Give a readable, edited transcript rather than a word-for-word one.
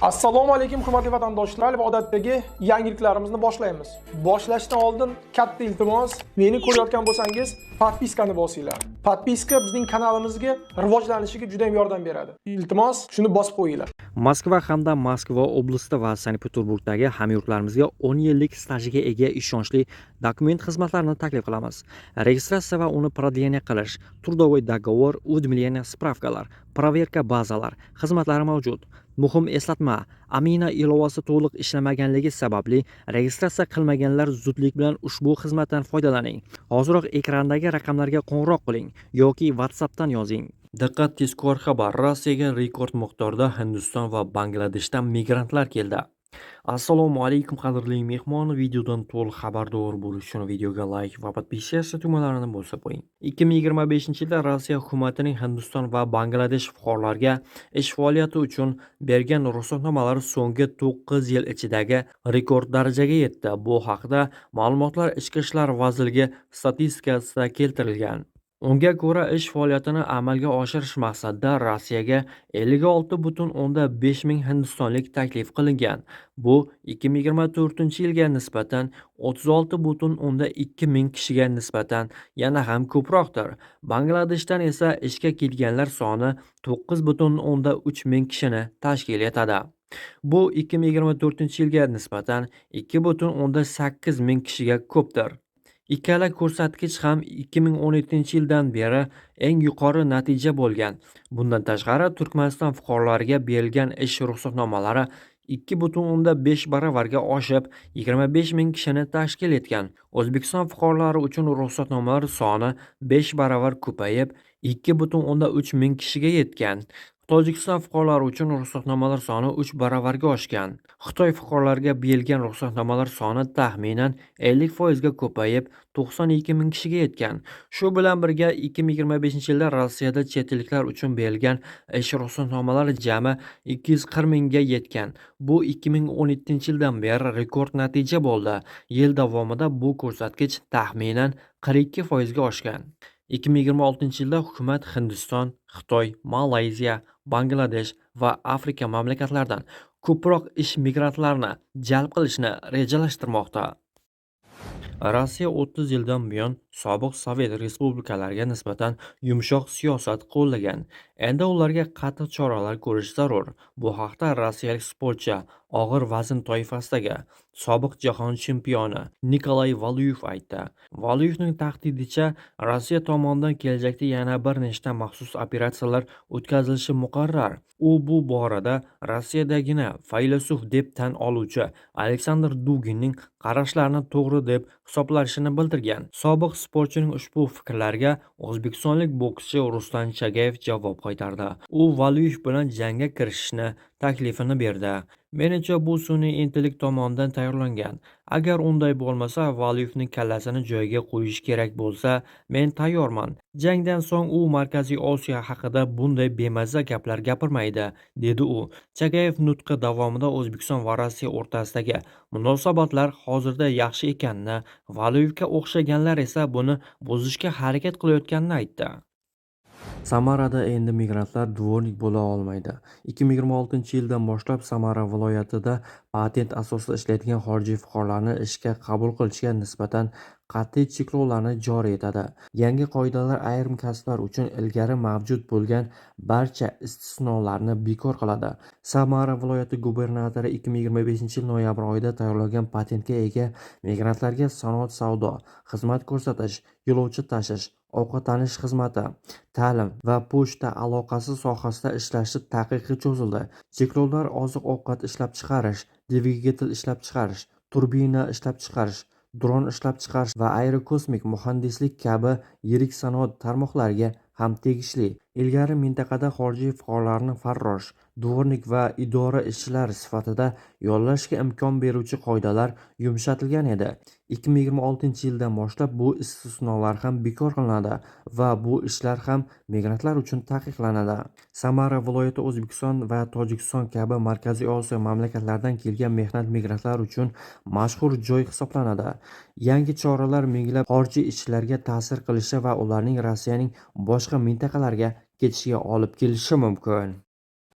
Assalomu alaykum hurmatli vatandoshlar va odatdagi yangiliklarimizni boshlaymiz. Boshlashdan oldin katta iltimos, meni ko'rayotgan bo'lsangiz, podpiskani bosinglar. Podpiska bizning kanalimizga rivojlanishiga juda ham yordam beradi. Iltimos, shuni bosib qo'yinglar. Moskva hamda Moskva oblasti va Sankt-Peterburgdagi hamyurtlarimizga 10 yillik stajiga ega ishonchli dokument xizmatlarini taklif qilamiz. Registratsiya va uni продление qilish, трудовой договор, уведомление, spravkalar, проверка bazalar xizmatlari mavjud. Muhim eslatma, Amina ilovasi to'liq ishlamaganligi sababli registratsiya qilmaganlar zudlik bilan ushbu xizmatdan foydalaning. Hoziroq ekrandagi raqamlarga qo'ng'iroq qiling yoki WhatsAppdan yozing. Diqqat, tezkor xabar. Rossiyaga rekord miqdorda Hindiston va Bangladeshdan migrantlar keldi. Assalomu alaykum qadrli mehmon, videodan to'liq xabardor bo'lish uchun videoga like va podpiska tugmalarini bosib qo'ying. 2025-yilda Rossiya hukumatining Hindiston va Bangladesh fuqarolariga ish faoliyati uchun bergan ruxsatnomalar so'nggi 9 yil ichidagi rekord darajaga yetdi. Bu haqda ma'lumotlar Ichki ishlar vazirligi statistikasida keltirilgan. Unga ko'ra, ish faoliyatini amalga oshirish maqsadida Rossiyaga 56,5 ming hindistonlik taklif qilingan. Bu 2024-yilga nisbatan 36,2 ming kishiga nisbatan yana ham ko'proqdir. Bangladeshdan esa ishga kelganlar soni 9,3 ming kishini tashkil etadi. Bu 2024-yilga nisbatan 2,8 ming kishiga ko'pdir. Ikkala ko'rsatkich ham 2017-yildan beri eng yuqori natija bo'lgan. Bundan tashqari, Turkmaniston fuqarolariga berilgan ish ruxsatnomalari 2,5 baravarga oshib, 25 ming kishini tashkil etgan. O'zbekiston fuqarolari uchun ruxsatnomalar soni 5 baravar ko'payib, 2,3 ming kishiga yetgan. Tojikiston fuqarolari uchun ruxsatnomalar soni 3 baravarga oshgan. Xitoy fuqarolariga berilgan ruxsatnomalar soni taxminan 50% ga ko'payib, 92 ming kishiga yetgan. Shu bilan birga 2025-yilda Rossiyada chet elliklar uchun berilgan ish ruxsatnomalari jami 240 mingga yetgan. Bu 2017-yildan beri rekord natija bo'ldi. Yil davomida bu ko'rsatkich taxminan 42% ga oshgan. 2026-yilda hukumat Hindiston, Xitoy, Malayziya, Bangladesh va Afrika mamlakatlaridan ko'proq ish migrantlarini jalb qilishni rejalashtirmoqda. Rossiya 30 yildan buyon sobiq Sovet respublikalariga nisbatan yumshoq siyosat qo'llagan. Endi ularga qattiq choralar ko'rish zarur. Bu haqda rossiyalik sportchi og'ir vazn toifasidagi sobiq jahon chempioni Nikolay Valyuyev aytdi. Valyuyevning tahdidicha Rossiya tomonidan kelajakda yana bir nechta maxsus operatsiyalar o'tkazilishi muqarrar. U bu borada Rossiyadagina faylasuf deb tan oluvchi Aleksandr Duginning qarashlarini to'g'ri deb hisoblashini bildirgan. Sobiq sportchining ushbu fikrlariga o'zbekistonlik bokschi Ruslan Chagayev javob qaytardi. U Valyuyev bilan jangga kirishishni taklifini berdi. Menimcha bu sun'iy intellekt tomonidan tayyorlangan. Agar unday bo'lmasa, Valyuyevning kallasini joyiga qo'yish kerak bo'lsa, men tayyorman. Jangdan so'ng u Markaziy Osiyo haqida bunday bemaza gaplar gapirmaydi, dedi u. Chagayev nutqi davomida O'zbekiston va Rossiya o'rtasidagi munosabatlar hozirda yaxshi ekanini, Valyuyevga o'xshaganlar esa buni buzishga harakat qilayotganini aytdi. Samarada endi migrantlar dvornik bo'la olmaydi. 2026-yildan boshlab Samara viloyatida patent asosida ishlaydigan xorijiy fuqarolarni ishga qabul qilishga nisbatan qat'iy cheklovlarni joriy etadi. Yangi qoidalar ayrim kasblar uchun ilgari mavjud bo'lgan barcha istisnolarni bekor qiladi. Samara viloyati gubernatori 2025-yil noyabr oyida tayyorlagan patentga ega migrantlarga sanoat savdo, xizmat ko'rsatish, yo'lovchi tashish, ovqatlanish xizmati, ta'lim va pochta aloqasi sohasida ishlashi taqiqi cho'zildi. Cheklovlar oziq-ovqat ishlab chiqarish, dvigatel ishlab chiqarish, turbina ishlab chiqarish, dron ishlab chiqarish va aerokosmik muhandislik kabi yirik sanoat tarmoqlariga ham tegishli. Ilgari mintaqada xorijiy fuqarolarni farrosh, dvornik va idora ishchilari sifatida yollashga imkon beruvchi qoidalar yumshatilgan edi. 2026-yildan boshlab bu istisnolar ham bekor qilinadi va bu ishlar ham migrantlar uchun taqiqlanadi. Samara viloyati O'zbekiston va Tojikiston kabi Markaziy Osiyo mamlakatlaridan kelgan mehnat migrantlar uchun mashhur joy hisoblanadi. Yangi choralar minglab xorijiy ishchilarga ta'sir qilishi va ularning Rossiyaning boshqa mintaqalarga ketishiga olib kelishi mumkin.